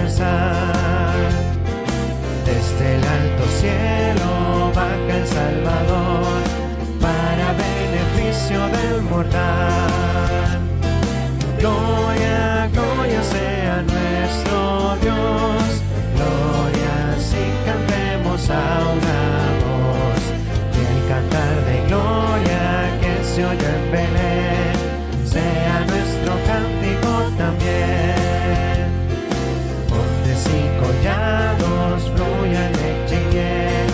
alcanzar. Desde el alto cielo baja el Salvador para beneficio del mortal. Gloria, gloria sea nuestro Dios, gloria si cantemos a una voz. Y el cantar de gloria que se oye en Belén sea nuestro cántico también. Montes y collados fluyan leche y miel,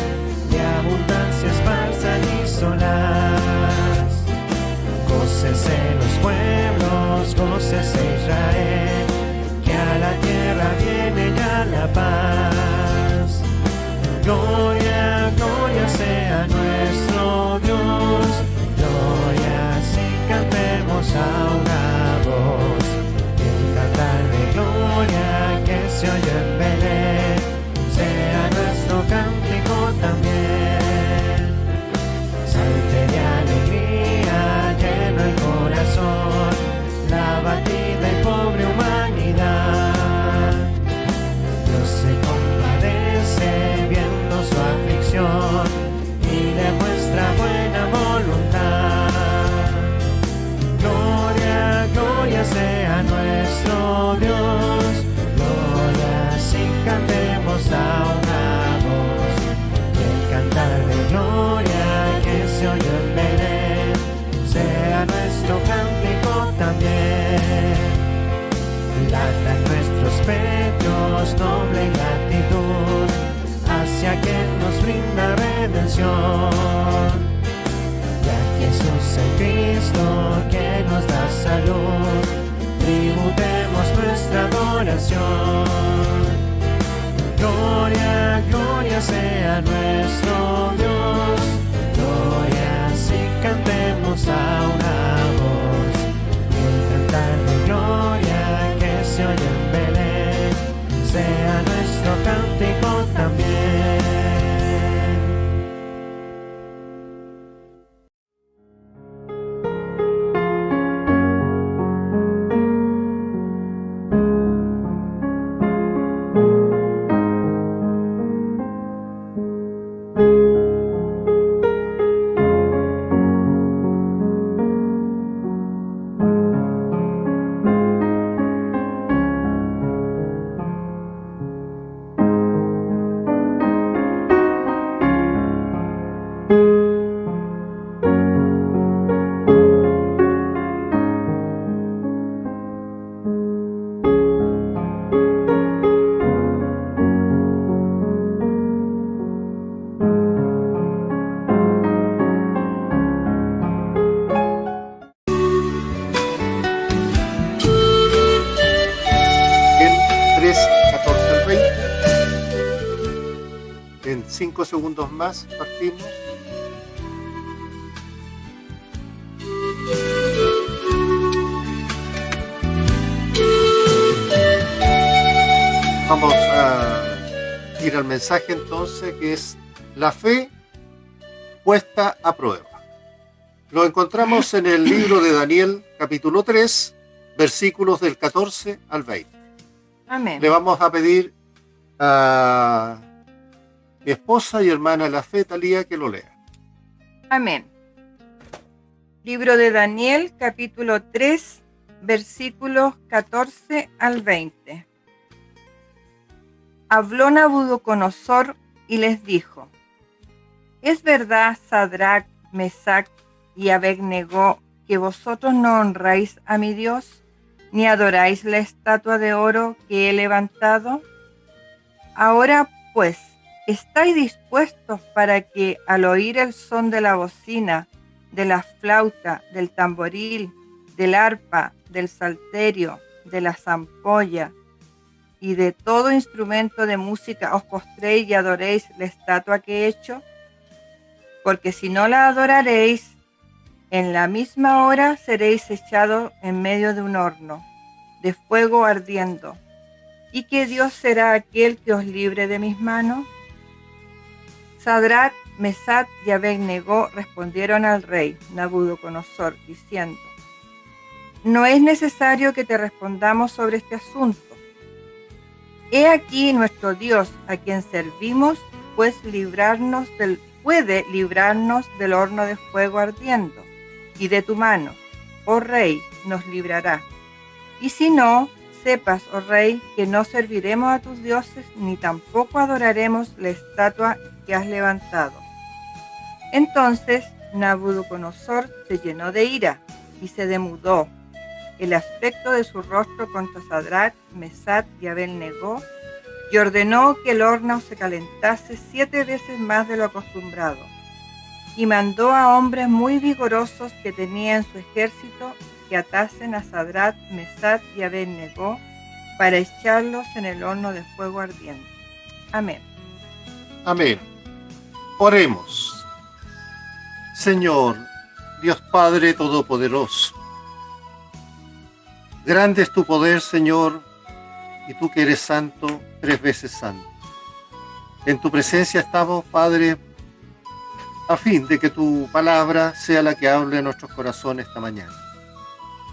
de abundancia esparzan y solas. Gócese los pueblos, gócese Israel, que a la tierra viene ya la paz. Gloria, gloria sea nuestro Dios, gloria si cantemos a una voz. Y el cantar de gloria que se oye en Belén sea nuestro cántico también. Salte de alegría, lleno el corazón, la abatida y pobre humanidad. Dios se compadece viendo su aflicción y le muestra buena voluntad. Gloria, gloria sea nuestro Dios, gloria si cantemos a una voz. Y el cantar de gloria que se oye en Belén sea nuestro cántico también. Lata en nuestros pechos noble gratitud hacia quien nos brinda redención. Y a Jesús el Cristo que nos da salud, tributemos nuestra adoración. Gloria, gloria sea nuestro Dios, gloria si cantemos a una voz. Y el cantar de gloria que se oye en Belén sea nuestro cántico también. En 5 segundos más partimos. Vamos a ir al mensaje entonces, que es la fe puesta a prueba. Lo encontramos en el libro de Daniel, capítulo 3, versículos del 14 al 20. Amén. Le vamos a pedir a mi esposa y hermana de la fe, Talía, que lo lea. Amén. Libro de Daniel, capítulo 3, versículos 14 al 20. Habló Nabucodonosor y les dijo: ¿Es verdad, Sadrach, Mesach y Abed-Nego, que vosotros no honráis a mi Dios, ni adoráis la estatua de oro que he levantado? Ahora pues, ¿estáis dispuestos para que, al oír el son de la bocina, de la flauta, del tamboril, del arpa, del salterio, de la zampolla y de todo instrumento de música, os postréis y adoréis la estatua que he hecho? Porque si no la adoraréis, en la misma hora seréis echados en medio de un horno, de fuego ardiendo. ¿Y qué Dios será aquel que os libre de mis manos? Sadrach, Mesach y Abed-Nego respondieron al rey Nabucodonosor, diciendo: No es necesario que te respondamos sobre este asunto. He aquí nuestro Dios, a quien servimos, pues puede librarnos del horno de fuego ardiendo, y de tu mano, oh Rey, nos librará. Y si no, sepas, oh Rey, que no serviremos a tus dioses, ni tampoco adoraremos la estatua que has levantado. Entonces Nabucodonosor se llenó de ira y se demudó. El aspecto de su rostro contra Sadrach, Mesach y Abed-Negó, y ordenó que el horno se calentase 7 veces más de lo acostumbrado. Y mandó a hombres muy vigorosos que tenía en su ejército que atasen a Sadrach, Mesach y Abed-Negó para echarlos en el horno de fuego ardiente. Amén. Amén. Oremos. Señor, Dios Padre Todopoderoso, grande es tu poder, Señor, y tú que eres santo, 3 veces santo. En tu presencia estamos, Padre, a fin de que tu palabra sea la que hable en nuestros corazones esta mañana.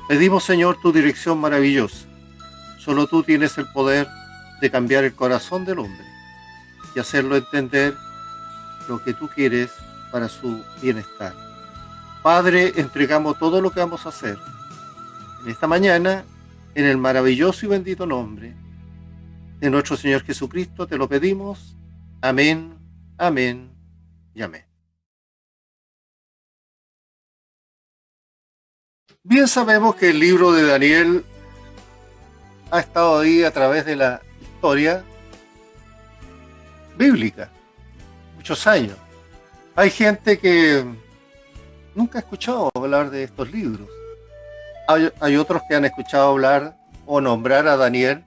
Pedimos, Señor, tu dirección maravillosa. Solo tú tienes el poder de cambiar el corazón del hombre y hacerlo entender lo que tú quieres para su bienestar. Padre, entregamos todo lo que vamos a hacer en esta mañana, en el maravilloso y bendito nombre de nuestro Señor Jesucristo, te lo pedimos. Amén, amén y amén. Bien sabemos que el libro de Daniel ha estado ahí a través de la historia bíblica, muchos años. Hay gente que nunca ha escuchado hablar de estos libros. Hay otros que han escuchado hablar o nombrar a Daniel,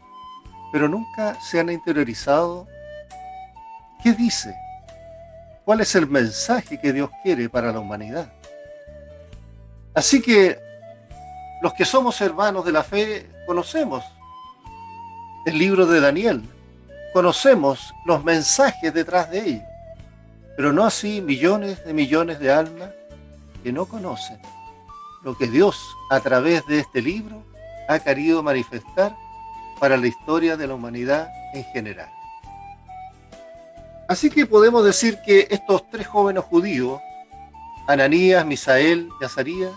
pero nunca se han interiorizado qué dice, cuál es el mensaje que Dios quiere para la humanidad. Así que los que somos hermanos de la fe conocemos el libro de Daniel, conocemos los mensajes detrás de ello, pero no así millones de almas que no conocen lo que Dios a través de este libro ha querido manifestar para la historia de la humanidad en general. Así que podemos decir que estos 3 jóvenes judíos, Ananías, Misael y Azarías,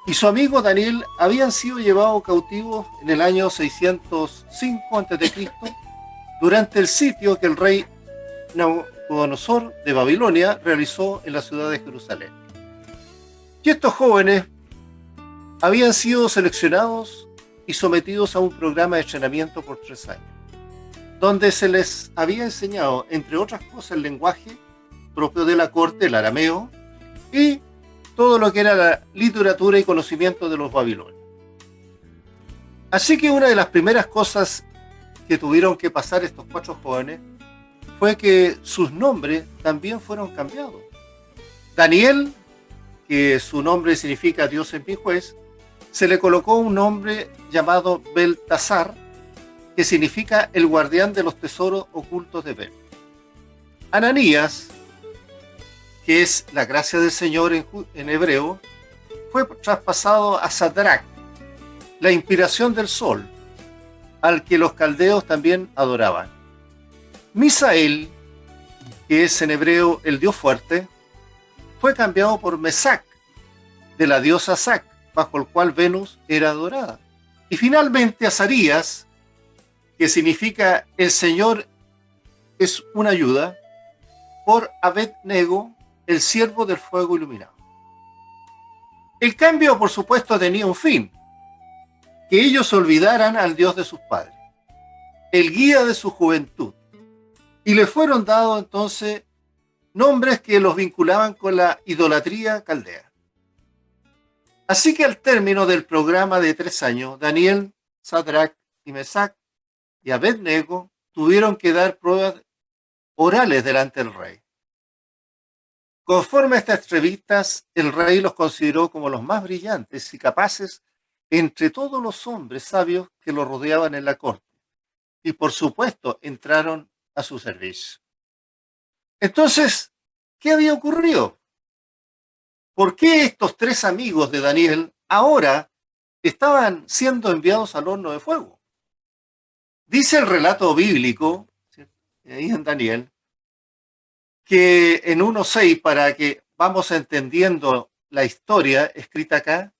y su amigo Daniel habían sido llevados cautivos en el año 605 a.C. durante el sitio que el rey Nabucodonosor de Babilonia realizó en la ciudad de Jerusalén. Y estos jóvenes habían sido seleccionados y sometidos a un programa de entrenamiento por 3 años, donde se les había enseñado, entre otras cosas, el lenguaje propio de la corte, el arameo, y todo lo que era la literatura y conocimiento de los babilonios. Así que una de las primeras cosas que tuvieron que pasar estos 4 jóvenes fue que sus nombres también fueron cambiados. Daniel, que su nombre significa Dios es mi juez, se le colocó un nombre llamado Beltasar, que significa el guardián de los tesoros ocultos de Bel. Ananías, que es la gracia del Señor en hebreo, fue traspasado a Sadrach, la inspiración del sol, al que los caldeos también adoraban. Misael, que es en hebreo el Dios fuerte, fue cambiado por Mesach, de la diosa Sac, bajo el cual Venus era adorada. Y finalmente Azarías, que significa el Señor es una ayuda, por Abed-Nego, el siervo del fuego iluminado. El cambio, por supuesto, tenía un fin: que ellos olvidaran al Dios de sus padres, el guía de su juventud, y le fueron dados entonces nombres que los vinculaban con la idolatría caldea. Así que al término del programa de 3 años, Daniel, Sadrach y Mesach y Abed-Nego tuvieron que dar pruebas orales delante del rey. Conforme a estas entrevistas, el rey los consideró como los más brillantes y capaces entre todos los hombres sabios que lo rodeaban en la corte, y por supuesto entraron a su servicio. Entonces, ¿qué había ocurrido? ¿Por qué estos 3 amigos de Daniel ahora estaban siendo enviados al horno de fuego? Dice el relato bíblico, ¿cierto?, ahí en Daniel, que en 1:6, para que vamos entendiendo la historia escrita acá,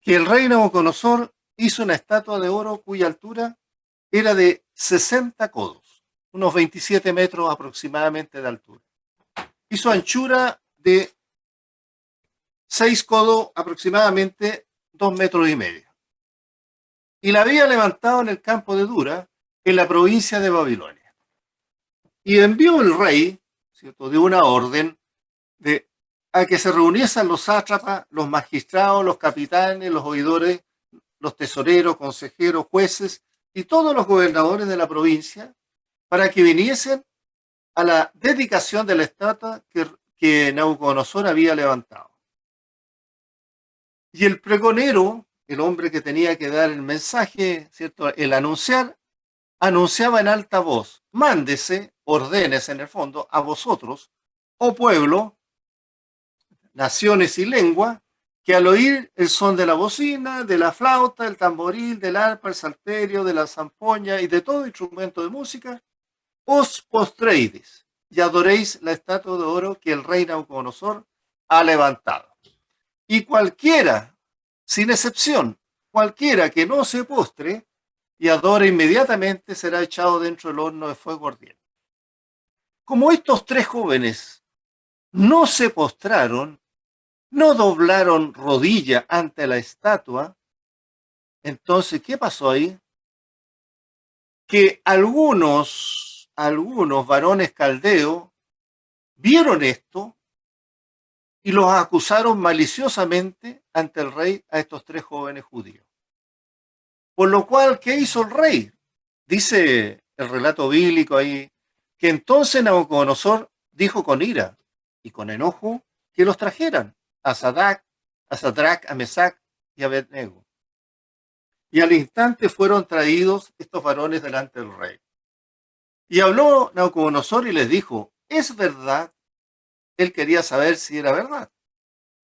que el rey Nabucodonosor hizo una estatua de oro cuya altura era de 60 codos, unos 27 metros aproximadamente de altura, y su anchura de 6 codos, aproximadamente 2,5 metros. Y la había levantado en el campo de Dura, en la provincia de Babilonia. Y envió el rey, ¿cierto?, de una orden a que se reuniesen los sátrapas, los magistrados, los capitanes, los oidores, los tesoreros, consejeros, jueces y todos los gobernadores de la provincia, para que viniesen a la dedicación de la estatua que Nabucodonosor había levantado. Y el pregonero, el hombre que tenía que dar el mensaje, ¿cierto?, el anunciaba en alta voz: mándese, ordénese en el fondo, a vosotros, oh pueblo, naciones y lengua, que al oír el son de la bocina, de la flauta, del tamboril, del arpa, el salterio, de la zampoña y de todo instrumento de música, os postréis y adoréis la estatua de oro que el rey Nabucodonosor ha levantado. Y cualquiera, sin excepción, cualquiera que no se postre y adore, inmediatamente será echado dentro del horno de fuego ardiente. Como estos tres jóvenes no se postraron, no doblaron rodilla ante la estatua, entonces, ¿qué pasó ahí? Que algunos varones caldeos vieron esto y los acusaron maliciosamente ante el rey a estos tres jóvenes judíos. Por lo cual, ¿qué hizo el rey? Dice el relato bíblico ahí, que entonces Nabucodonosor dijo con ira y con enojo que los trajeran a Sadrac, a Mesac y a Abednego. Y al instante fueron traídos estos varones delante del rey. Y habló Nabucodonosor y les dijo: ¿es verdad? Él quería saber si era verdad,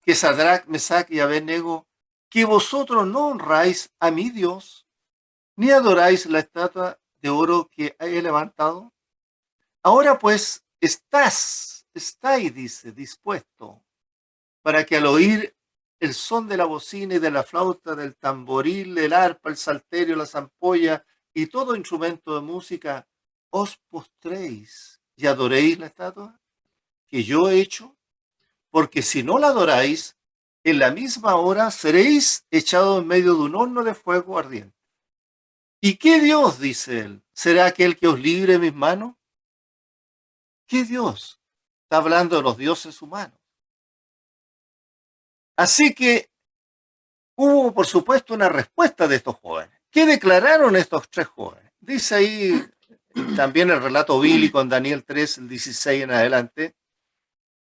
que Sadrac, Mesac y Abednego, que vosotros no honráis a mi Dios, ni adoráis la estatua de oro que he levantado. Ahora pues estáis, dice, dispuesto, para que al oír el son de la bocina y de la flauta, del tamboril, el arpa, el salterio, la zampolla y todo instrumento de música, os postréis y adoréis la estatua que yo he hecho, porque si no la adoráis, en la misma hora seréis echados en medio de un horno de fuego ardiente. ¿Y qué Dios, dice él, será aquel que os libre de mis manos? ¿Qué Dios? Está hablando de los dioses humanos. Así que hubo, por supuesto, una respuesta de estos jóvenes. ¿Qué declararon estos tres jóvenes? Dice ahí también el relato bíblico en Daniel 3, el 16 en adelante.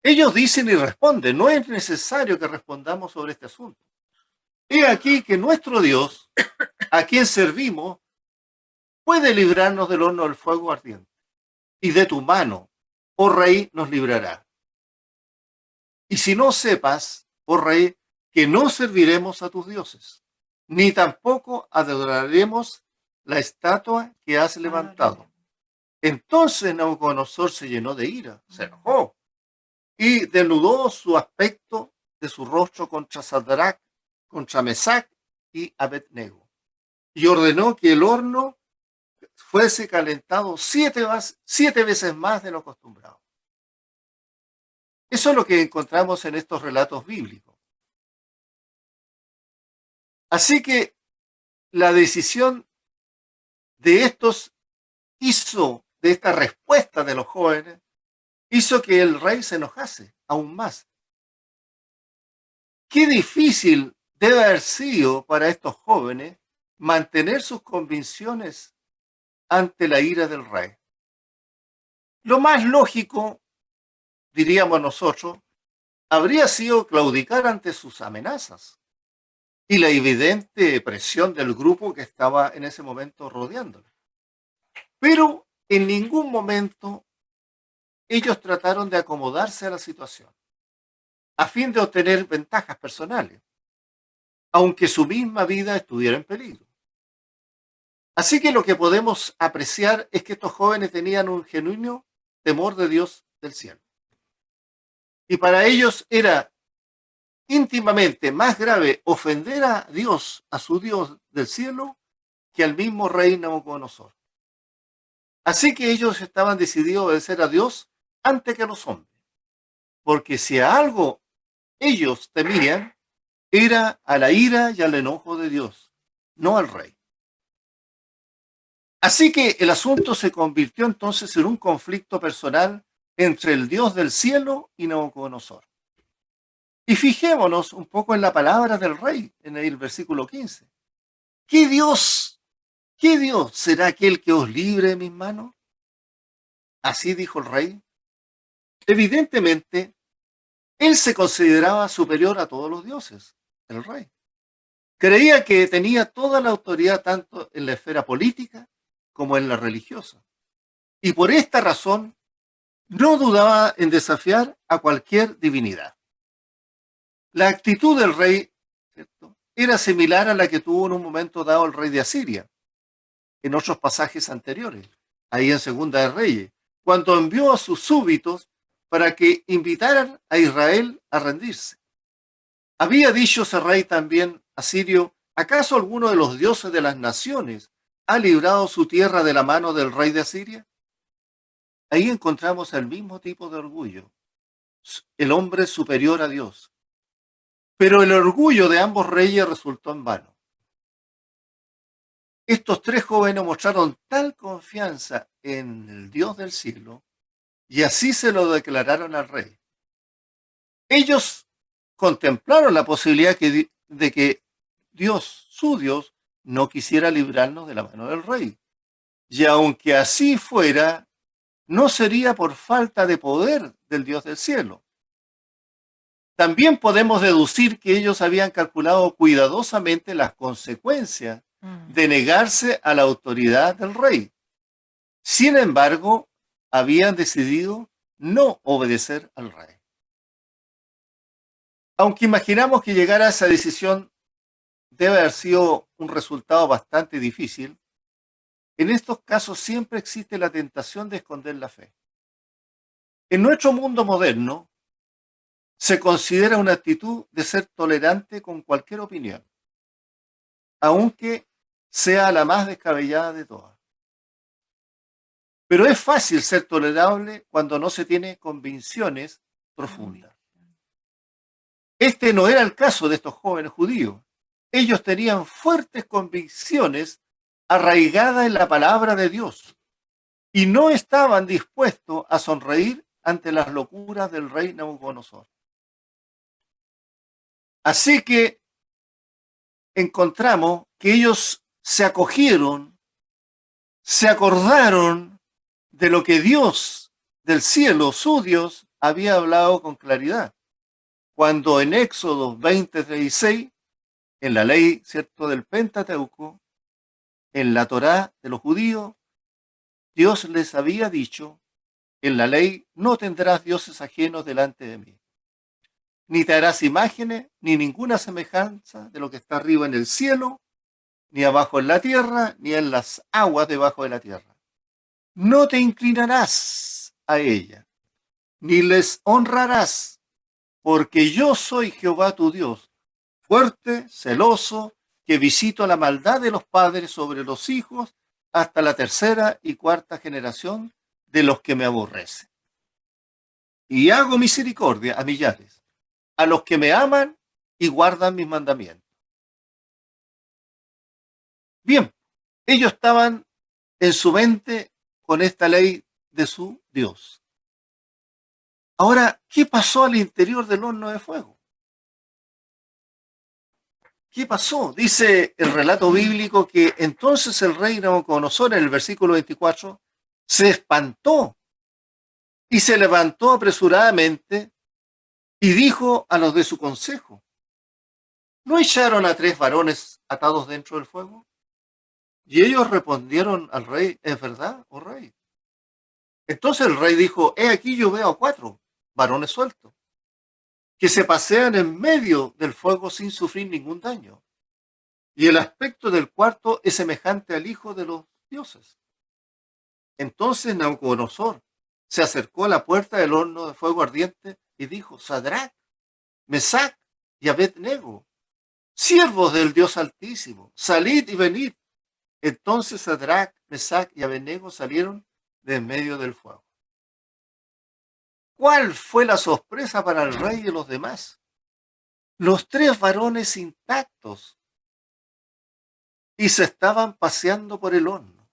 Ellos dicen y responden: no es necesario que respondamos sobre este asunto. He aquí que nuestro Dios, a quien servimos, puede librarnos del horno del fuego ardiente, y de tu mano, oh rey, nos librará. Y si no sepas, oh rey, que no serviremos a tus dioses, ni tampoco adoraremos la estatua que has levantado. Entonces Nabucodonosor se llenó de ira, se enojó, y denudó su aspecto de su rostro contra Sadrac, contra Mesac y Abednego, y ordenó que el horno fuese calentado 7 veces más de lo acostumbrado. Eso es lo que encontramos en estos relatos bíblicos. Así que la decisión de de esta respuesta de los jóvenes, hizo que el rey se enojase aún más. Qué difícil debe haber sido para estos jóvenes mantener sus convicciones ante la ira del rey. Lo más lógico, diríamos nosotros, habría sido claudicar ante sus amenazas y la evidente presión del grupo que estaba en ese momento rodeándolo. Pero en ningún momento ellos trataron de acomodarse a la situación, a fin de obtener ventajas personales, aunque su misma vida estuviera en peligro. Así que lo que podemos apreciar es que estos jóvenes tenían un genuino temor de Dios del cielo. Y para ellos era íntimamente más grave ofender a Dios, a su Dios del cielo, que al mismo rey Nabucodonosor. Así que ellos estaban decididos a obedecer a Dios antes que a los hombres. Porque si a algo ellos temían, era a la ira y al enojo de Dios, no al rey. Así que el asunto se convirtió entonces en un conflicto personal entre el Dios del cielo y Nabucodonosor. Y fijémonos un poco en la palabra del rey, en el versículo 15. ¿Qué Dios será aquel que os libre de mis manos? Así dijo el rey. Evidentemente, él se consideraba superior a todos los dioses, el rey. Creía que tenía toda la autoridad tanto en la esfera política como en la religiosa. Y por esta razón no dudaba en desafiar a cualquier divinidad. La actitud del rey, ¿cierto?, era similar a la que tuvo en un momento dado el rey de Asiria, en otros pasajes anteriores, ahí en Segunda de Reyes, cuando envió a sus súbditos para que invitaran a Israel a rendirse. Había dicho ese rey también asirio, ¿acaso alguno de los dioses de las naciones ha librado su tierra de la mano del rey de Asiria? Ahí encontramos el mismo tipo de orgullo, el hombre superior a Dios. Pero el orgullo de ambos reyes resultó en vano. Estos tres jóvenes mostraron tal confianza en el Dios del cielo y así se lo declararon al rey. Ellos contemplaron la posibilidad de que Dios, su Dios, no quisiera librarnos de la mano del rey. Y aunque así fuera, no sería por falta de poder del Dios del cielo. También podemos deducir que ellos habían calculado cuidadosamente las consecuencias de negarse a la autoridad del rey. Sin embargo, habían decidido no obedecer al rey. Aunque imaginamos que llegar a esa decisión debe haber sido un resultado bastante difícil, en estos casos siempre existe la tentación de esconder la fe. En nuestro mundo moderno, se considera una actitud de ser tolerante con cualquier opinión, aunque sea la más descabellada de todas. Pero es fácil ser tolerable cuando no se tiene convicciones profundas. Este no era el caso de estos jóvenes judíos. Ellos tenían fuertes convicciones arraigadas en la palabra de Dios y no estaban dispuestos a sonreír ante las locuras del rey Nabucodonosor. Así que encontramos que ellos se acogieron, se acordaron de lo que Dios del cielo, su Dios, había hablado con claridad. Cuando en Éxodo 20:36, en la ley, ¿cierto?, del Pentateuco, en la Torá de los judíos, Dios les había dicho, en la ley, no tendrás dioses ajenos delante de mí. Ni te harás imágenes, ni ninguna semejanza de lo que está arriba en el cielo, ni abajo en la tierra, ni en las aguas debajo de la tierra. No te inclinarás a ella, ni les honrarás, porque yo soy Jehová tu Dios, fuerte, celoso, que visito la maldad de los padres sobre los hijos hasta la tercera y cuarta generación de los que me aborrecen. Y hago misericordia a millares, a los que me aman y guardan mis mandamientos. Bien, ellos estaban en su mente con esta ley de su Dios. Ahora, ¿qué pasó al interior del horno de fuego? ¿Qué pasó? Dice el relato bíblico que entonces el rey Nabucodonosor, en el versículo 24, se espantó y se levantó apresuradamente y dijo a los de su consejo, ¿no echaron a 3 varones atados dentro del fuego? Y ellos respondieron al rey, ¿es verdad, oh rey? Entonces el rey dijo, he aquí yo veo a 4 varones sueltos, que se pasean en medio del fuego sin sufrir ningún daño. y el aspecto del cuarto es semejante al hijo de los dioses. Entonces Nabucodonosor se acercó a la puerta del horno de fuego ardiente y dijo: Sadrach, Mesach y Abed-nego, siervos del Dios Altísimo, salid y venid. Entonces Sadrach, Mesach y Abed-nego salieron de en medio del fuego. ¿Cuál fue la sorpresa para el rey y los demás? Los tres varones intactos y se estaban paseando por el horno.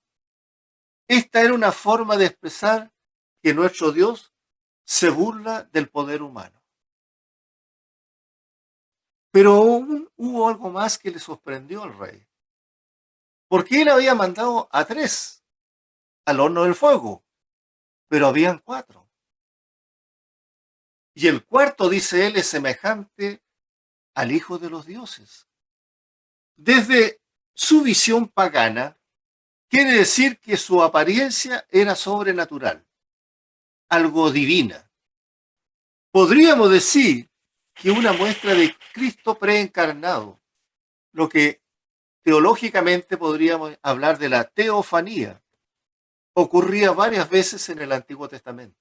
Esta era una forma de expresar que nuestro Dios se burla del poder humano. Pero hubo algo más que le sorprendió al rey, porque él había mandado a tres al horno del fuego, pero habían cuatro. Y el cuarto, dice él, es semejante al hijo de los dioses. Desde su visión pagana, quiere decir que su apariencia era sobrenatural, algo divina. Podríamos decir que una muestra de Cristo preencarnado, lo que teológicamente podríamos hablar de la teofanía, ocurría varias veces en el Antiguo Testamento.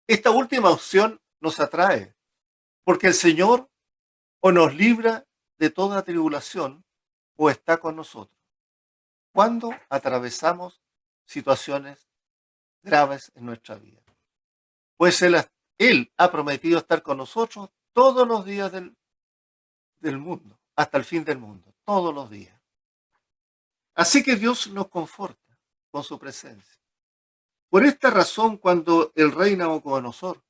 Esta última opción nos atrae, porque el Señor o nos libra de toda tribulación o está con nosotros cuando atravesamos situaciones graves en nuestra vida. Pues Él ha prometido estar con nosotros todos los días del mundo, hasta el fin del mundo, todos los días. Así que Dios nos conforta con su presencia. Por esta razón, cuando el rey Nabucodonosor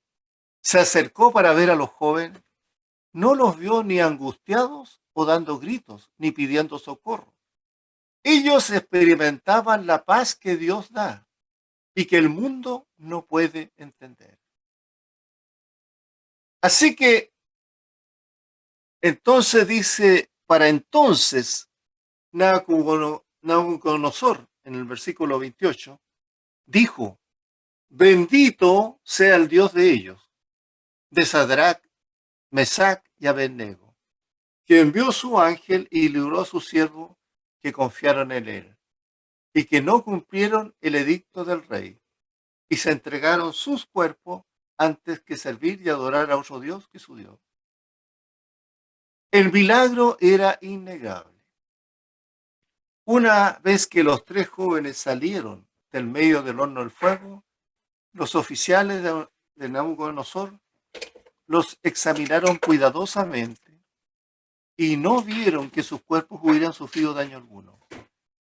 se acercó para ver a los jóvenes, no los vio ni angustiados o dando gritos, ni pidiendo socorro. Ellos experimentaban la paz que Dios da y que el mundo no puede entender. Así que, entonces dice, para entonces, Nabucodonosor, en el versículo 28, dijo: bendito sea el Dios de ellos, de Sadrach, Mesach y Abed-nego, que envió su ángel y libró a sus siervos que confiaron en él, y que no cumplieron el edicto del rey, y se entregaron sus cuerpos antes que servir y adorar a otro Dios que su Dios. El milagro era innegable. Una vez que los tres jóvenes salieron del medio del horno del fuego, los oficiales de Nabucodonosor los examinaron cuidadosamente y no vieron que sus cuerpos hubieran sufrido daño alguno.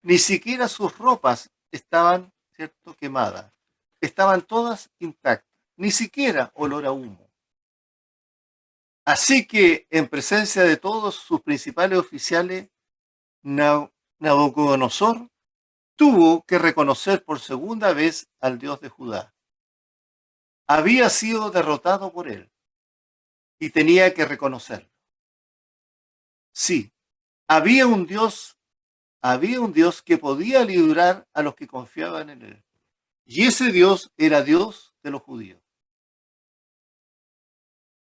Ni siquiera sus ropas estaban, ¿cierto?, quemadas. Estaban todas intactas. Ni siquiera olor a humo. Así que, en presencia de todos sus principales oficiales, Nabucodonosor tuvo que reconocer por segunda vez al Dios de Judá. Había sido derrotado por él y tenía que reconocerlo. Sí, había un Dios que podía librar a los que confiaban en él. Y ese Dios era Dios de los judíos.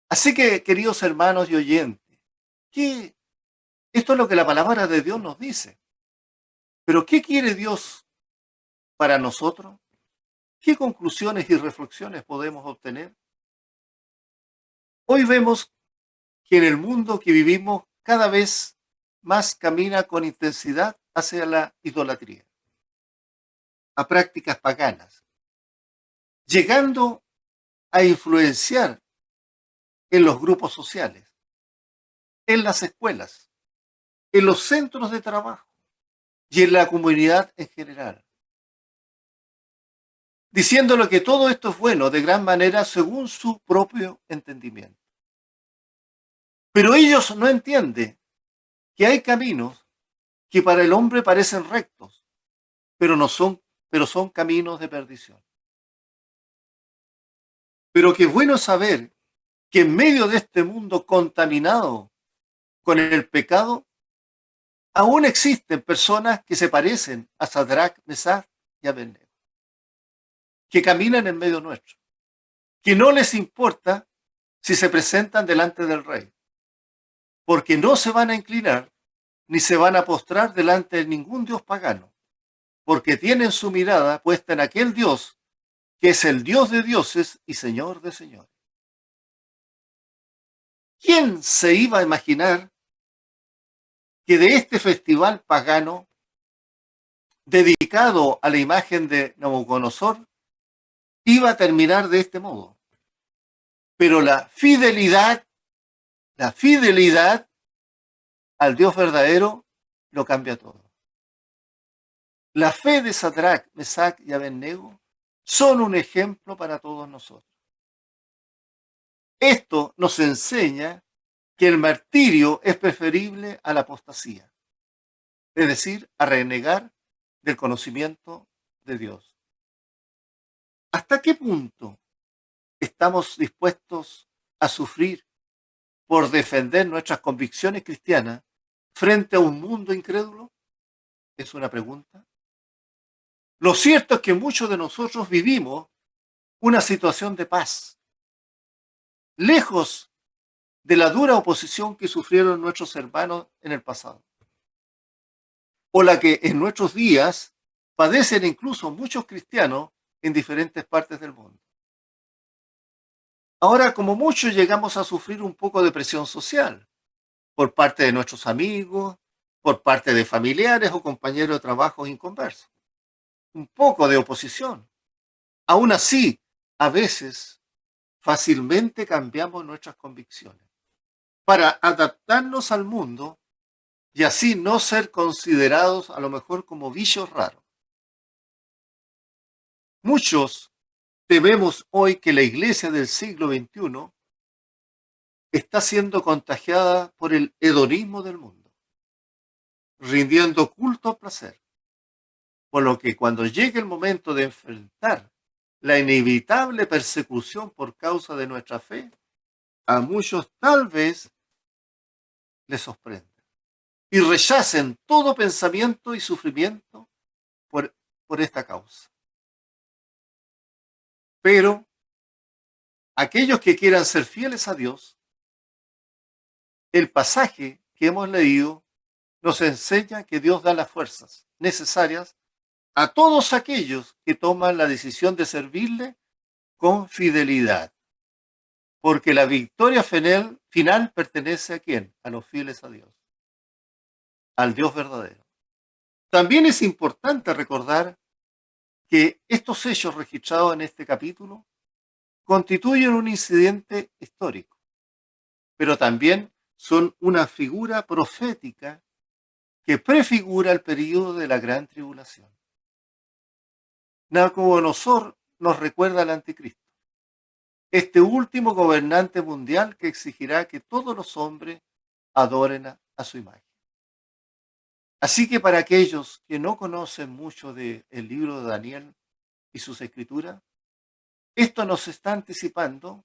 Así que, queridos hermanos y oyentes, esto es lo que la palabra de Dios nos dice. Pero ¿qué quiere Dios para nosotros? ¿Qué conclusiones y reflexiones podemos obtener? Hoy vemos que en el mundo que vivimos cada vez más camina con intensidad hacia la idolatría, a prácticas paganas, llegando a influenciar en los grupos sociales, en las escuelas, en los centros de trabajo y en la comunidad en general, diciéndole que todo esto es bueno de gran manera según su propio entendimiento. Pero ellos no entienden que hay caminos que para el hombre parecen rectos, pero son caminos de perdición. Pero qué bueno saber que en medio de este mundo contaminado con el pecado, aún existen personas que se parecen a Sadrach, Mesach y Abed-nego, que caminan en medio nuestro, que no les importa si se presentan delante del rey, porque no se van a inclinar ni se van a postrar delante de ningún dios pagano, porque tienen su mirada puesta en aquel Dios que es el Dios de dioses y Señor de señores. ¿Quién se iba a imaginar que de este festival pagano dedicado a la imagen de Nabucodonosor iba a terminar de este modo? Pero la fidelidad al Dios verdadero lo cambia todo. La fe de Sadrach, Mesach y Abednego son un ejemplo para todos nosotros. Esto nos enseña que el martirio es preferible a la apostasía, es decir, a renegar del conocimiento de Dios. ¿Hasta qué punto estamos dispuestos a sufrir por defender nuestras convicciones cristianas frente a un mundo incrédulo? Es una pregunta. Lo cierto es que muchos de nosotros vivimos una situación de paz, lejos de la dura oposición que sufrieron nuestros hermanos en el pasado, o la que en nuestros días padecen incluso muchos cristianos en diferentes partes del mundo. Ahora, como muchos, llegamos a sufrir un poco de presión social por parte de nuestros amigos, por parte de familiares o compañeros de trabajo inconversos. Un poco de oposición. Aún así, a veces, fácilmente cambiamos nuestras convicciones para adaptarnos al mundo y así no ser considerados a lo mejor como bichos raros. Muchos tememos hoy que la iglesia del siglo XXI está siendo contagiada por el hedonismo del mundo, rindiendo culto al placer, por lo que cuando llegue el momento de enfrentar la inevitable persecución por causa de nuestra fe, a muchos tal vez les sorprenda y rechacen todo pensamiento y sufrimiento por esta causa. Pero aquellos que quieran ser fieles a Dios, el pasaje que hemos leído nos enseña que Dios da las fuerzas necesarias a todos aquellos que toman la decisión de servirle con fidelidad. Porque la victoria final pertenece a quién? A los fieles a Dios, al Dios verdadero. También es importante recordar que estos hechos registrados en este capítulo constituyen un incidente histórico, pero también son una figura profética que prefigura el período de la gran tribulación. Nabucodonosor nos recuerda al anticristo, este último gobernante mundial que exigirá que todos los hombres adoren a su imagen. Así que para aquellos que no conocen mucho del libro de Daniel y sus escrituras, esto nos está anticipando,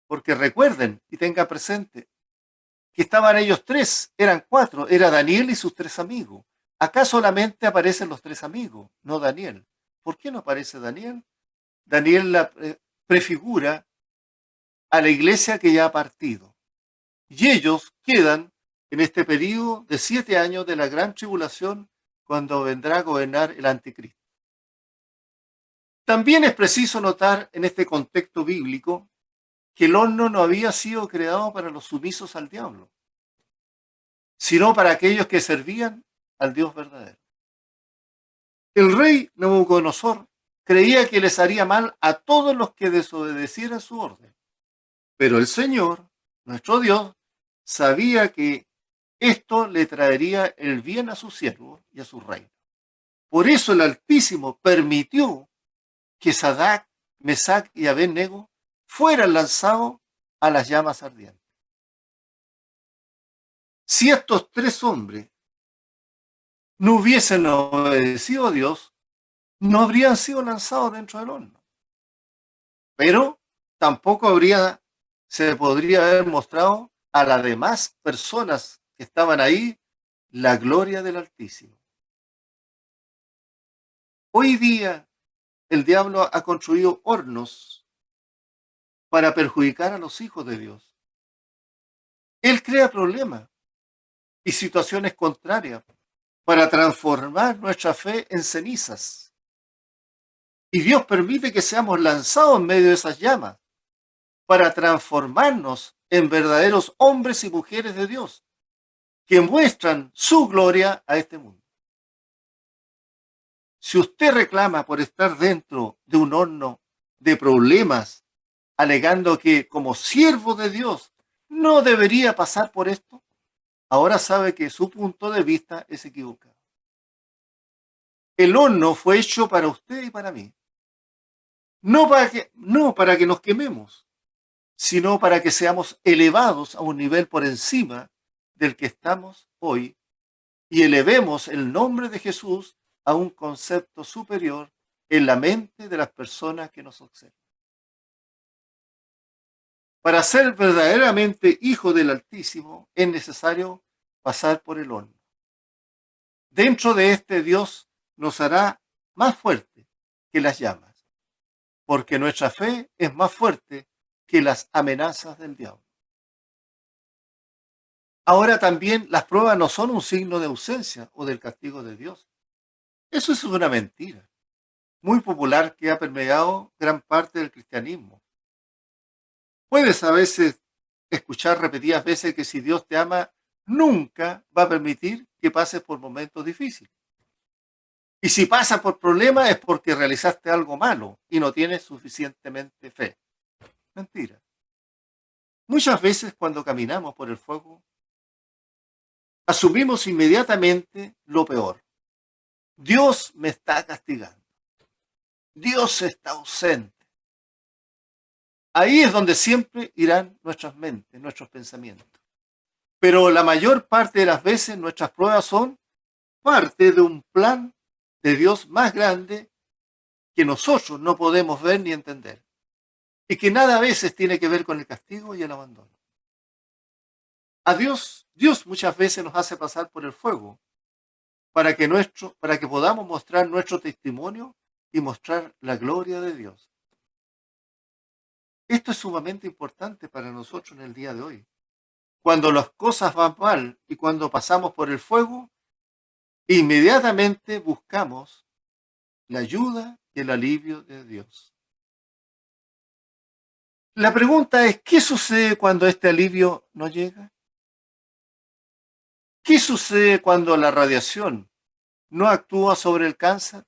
porque recuerden y tengan presente que estaban ellos tres, eran cuatro, era Daniel y sus tres amigos. Acá solamente aparecen los tres amigos, no Daniel. ¿Por qué no aparece Daniel? Daniel la prefigura a la iglesia que ya ha partido. Y ellos quedan en este periodo de 7 años de la gran tribulación, cuando vendrá a gobernar el anticristo. También es preciso notar en este contexto bíblico que el horno no había sido creado para los sumisos al diablo, sino para aquellos que servían al Dios verdadero. El rey Nabucodonosor creía que les haría mal a todos los que desobedecieran su orden, pero el Señor, nuestro Dios, sabía que esto le traería el bien a su siervo y a su reino. Por eso el Altísimo permitió que Sadrach, Mesach y Abednego fueran lanzados a las llamas ardientes. Si estos tres hombres no hubiesen obedecido a Dios, no habrían sido lanzados dentro del horno. Pero tampoco se podría haber mostrado a las demás personas que estaban ahí la gloria del Altísimo. Hoy día el diablo ha construido hornos para perjudicar a los hijos de Dios. Él crea problemas y situaciones contrarias para transformar nuestra fe en cenizas. Y Dios permite que seamos lanzados en medio de esas llamas para transformarnos en verdaderos hombres y mujeres de Dios que muestran su gloria a este mundo. Si usted reclama por estar dentro de un horno de problemas, alegando que como siervo de Dios no debería pasar por esto, ahora sabe que su punto de vista es equivocado. El horno fue hecho para usted y para mí. No para que nos quememos, sino para que seamos elevados a un nivel por encima del que estamos hoy y elevemos el nombre de Jesús a un concepto superior en la mente de las personas que nos observan. Para ser verdaderamente hijo del Altísimo es necesario pasar por el horno. Dentro de este Dios nos hará más fuerte que las llamas, porque nuestra fe es más fuerte que las amenazas del diablo. Ahora también las pruebas no son un signo de ausencia o del castigo de Dios. Eso es una mentira muy popular que ha permeado gran parte del cristianismo. Puedes a veces escuchar repetidas veces que si Dios te ama, nunca va a permitir que pases por momentos difíciles. Y si pasas por problemas es porque realizaste algo malo y no tienes suficientemente fe. Mentira. Muchas veces cuando caminamos por el fuego, asumimos inmediatamente lo peor. Dios me está castigando. Dios está ausente. Ahí es donde siempre irán nuestras mentes, nuestros pensamientos. Pero la mayor parte de las veces nuestras pruebas son parte de un plan de Dios más grande que nosotros no podemos ver ni entender. Y que nada a veces tiene que ver con el castigo y el abandono. A Dios muchas veces nos hace pasar por el fuego para que podamos mostrar nuestro testimonio y mostrar la gloria de Dios. Esto es sumamente importante para nosotros en el día de hoy. Cuando las cosas van mal y cuando pasamos por el fuego, inmediatamente buscamos la ayuda y el alivio de Dios. La pregunta es, ¿qué sucede cuando este alivio no llega? ¿Qué sucede cuando la radiación no actúa sobre el cáncer?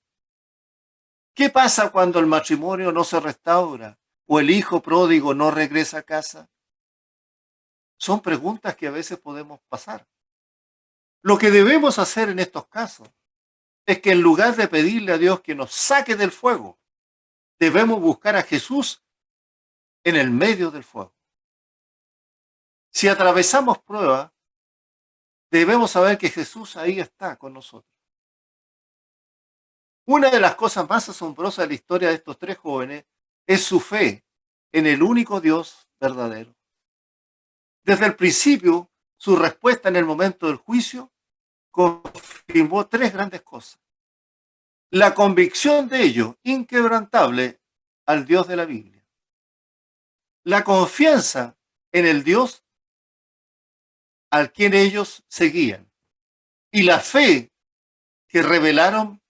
¿Qué pasa cuando el matrimonio no se restaura o el hijo pródigo no regresa a casa? Son preguntas que a veces podemos pasar. Lo que debemos hacer en estos casos es que en lugar de pedirle a Dios que nos saque del fuego, debemos buscar a Jesús en el medio del fuego. Si atravesamos pruebas, debemos saber que Jesús ahí está con nosotros. Una de las cosas más asombrosas de la historia de estos tres jóvenes es su fe en el único Dios verdadero. Desde el principio, su respuesta en el momento del juicio confirmó tres grandes cosas. La convicción de ellos, inquebrantable, al Dios de la Biblia. La confianza en el Dios al quien ellos seguían. Y la fe que revelaron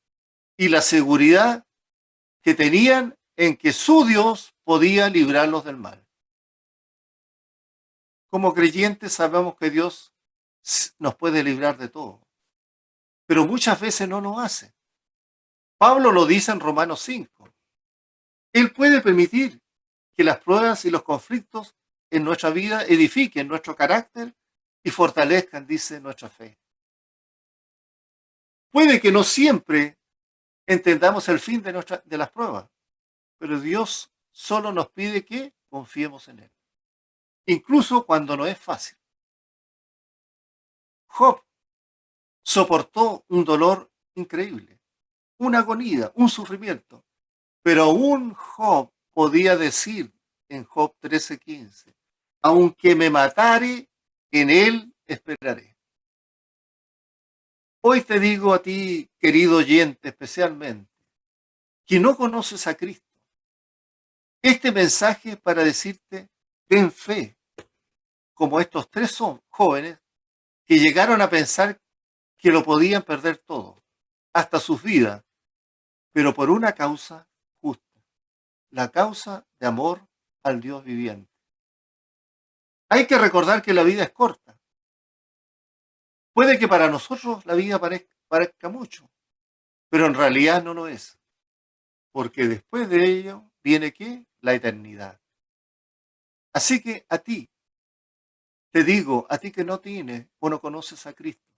y la seguridad que tenían en que su Dios podía librarlos del mal. Como creyentes sabemos que Dios nos puede librar de todo, pero muchas veces no lo hace. Pablo lo dice en Romanos 5. Él puede permitir que las pruebas y los conflictos en nuestra vida edifiquen nuestro carácter y fortalezcan, dice, nuestra fe. Puede que no siempre entendamos el fin de las pruebas, pero Dios solo nos pide que confiemos en Él, incluso cuando no es fácil. Job soportó un dolor increíble, una agonía, un sufrimiento, pero aún Job podía decir en Job 13:15, aunque me matare, en Él esperaré. Hoy te digo a ti, querido oyente, especialmente, que no conoces a Cristo, este mensaje es para decirte, ten fe, como estos tres jóvenes que llegaron a pensar que lo podían perder todo, hasta sus vidas, pero por una causa justa, la causa de amor al Dios viviente. Hay que recordar que la vida es corta. Puede que para nosotros la vida parezca mucho, pero en realidad no lo es, porque después de ello viene ¿qué? La eternidad. Así que a ti, te digo, a ti que no tienes o no conoces a Cristo,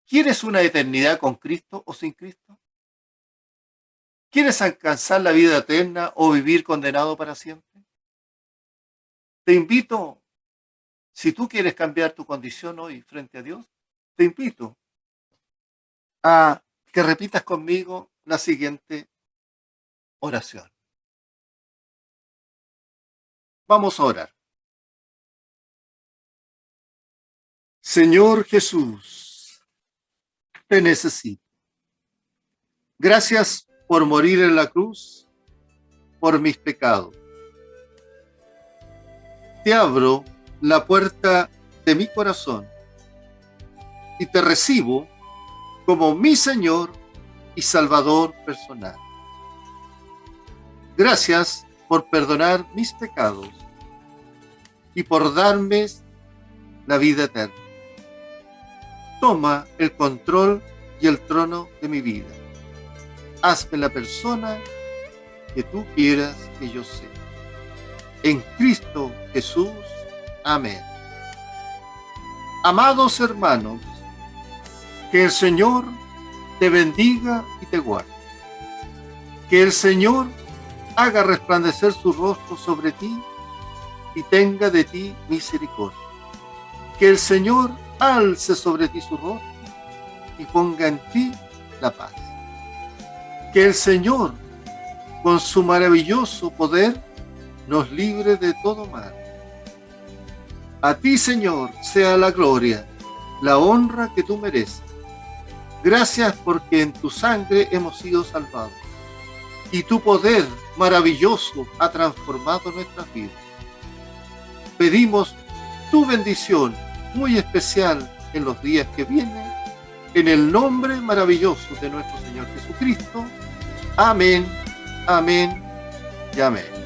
¿quieres una eternidad con Cristo o sin Cristo? ¿Quieres alcanzar la vida eterna o vivir condenado para siempre? Te invito, si tú quieres cambiar tu condición hoy frente a Dios, te invito a que repitas conmigo la siguiente oración. Vamos a orar. Señor Jesús, te necesito. Gracias por morir en la cruz por mis pecados. Te abro la puerta de mi corazón y te recibo como mi Señor y Salvador personal. Gracias por perdonar mis pecados y por darme la vida eterna. Toma el control y el trono de mi vida. Hazme la persona que tú quieras que yo sea. En Cristo Jesús. Amén. Amados hermanos, que el Señor te bendiga y te guarde. Que el Señor haga resplandecer su rostro sobre ti y tenga de ti misericordia. Que el Señor alce sobre ti su rostro y ponga en ti la paz. Que el Señor, con su maravilloso poder, nos libre de todo mal. A ti, Señor, sea la gloria, la honra que tú mereces. Gracias porque en tu sangre hemos sido salvados y tu poder maravilloso ha transformado nuestras vidas. Pedimos tu bendición muy especial en los días que vienen, en el nombre maravilloso de nuestro Señor Jesucristo. Amén, amén y amén.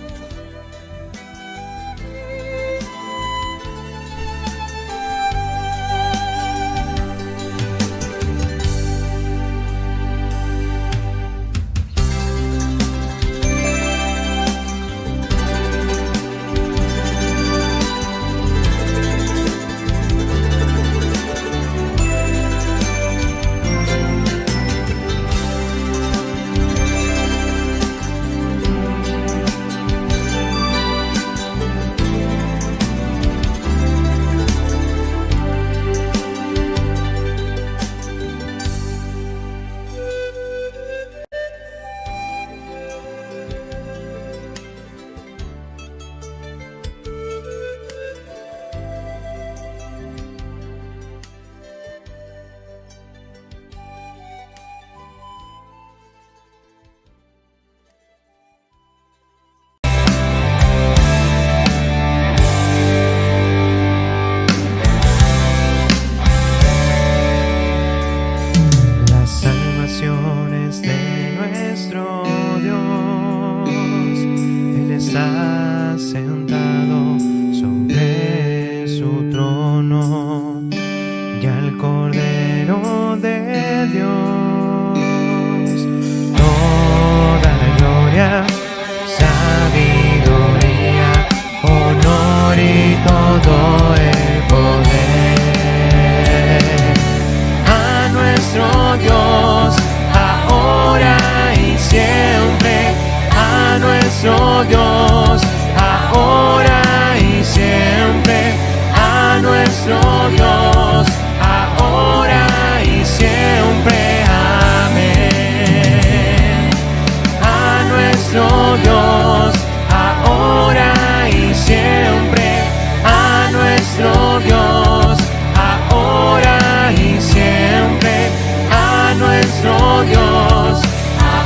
Dios, ahora y siempre, a nuestro Dios, ahora y siempre, amén. A nuestro Dios, ahora y siempre, a nuestro Dios, ahora y siempre, a nuestro Dios,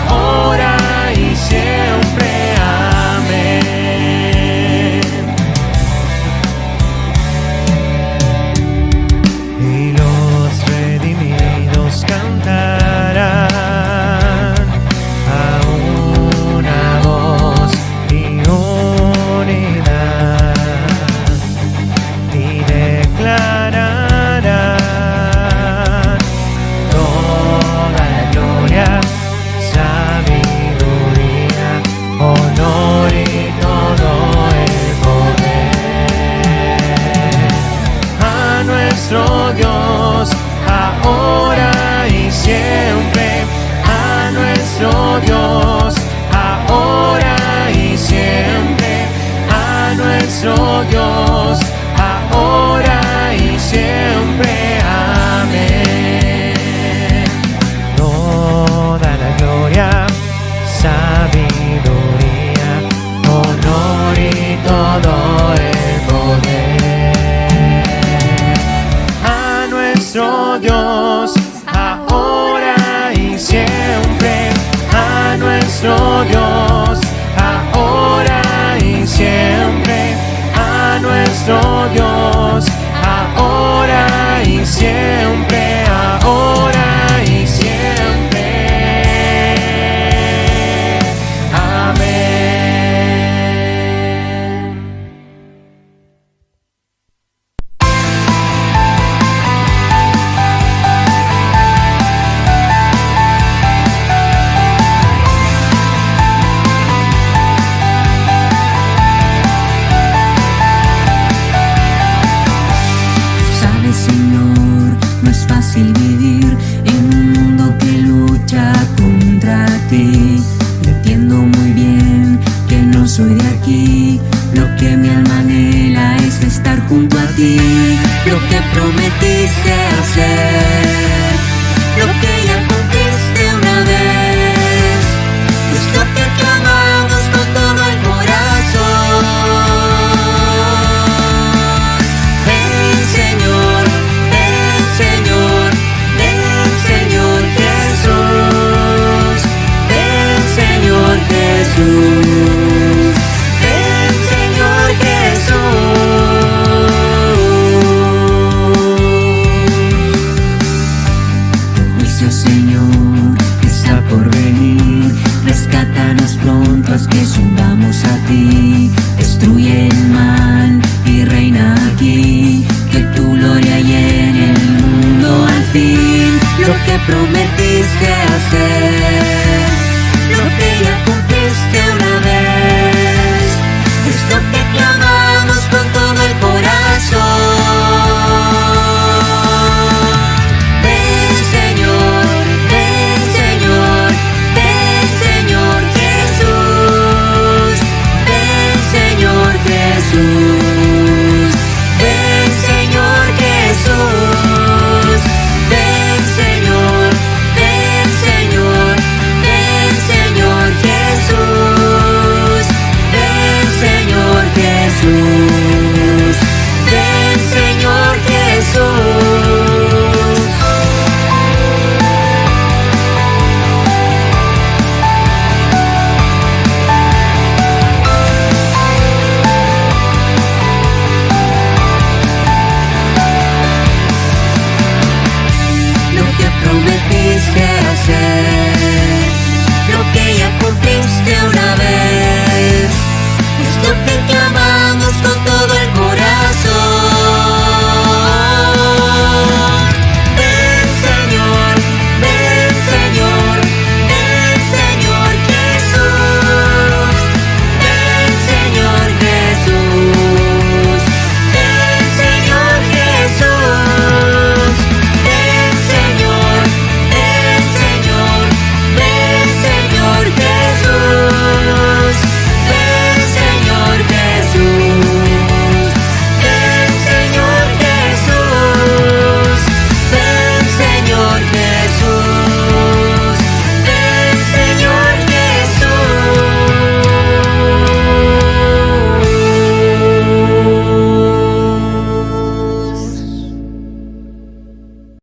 ahora y siempre, amén. nuestro Dios, ahora y siempre, ahora y siempre. Amén. Sabes, Señor, no es fácil vivir en un mundo que lucha contra ti. Yo entiendo muy bien que no soy de aquí, lo que mi alma anhela es estar junto a ti.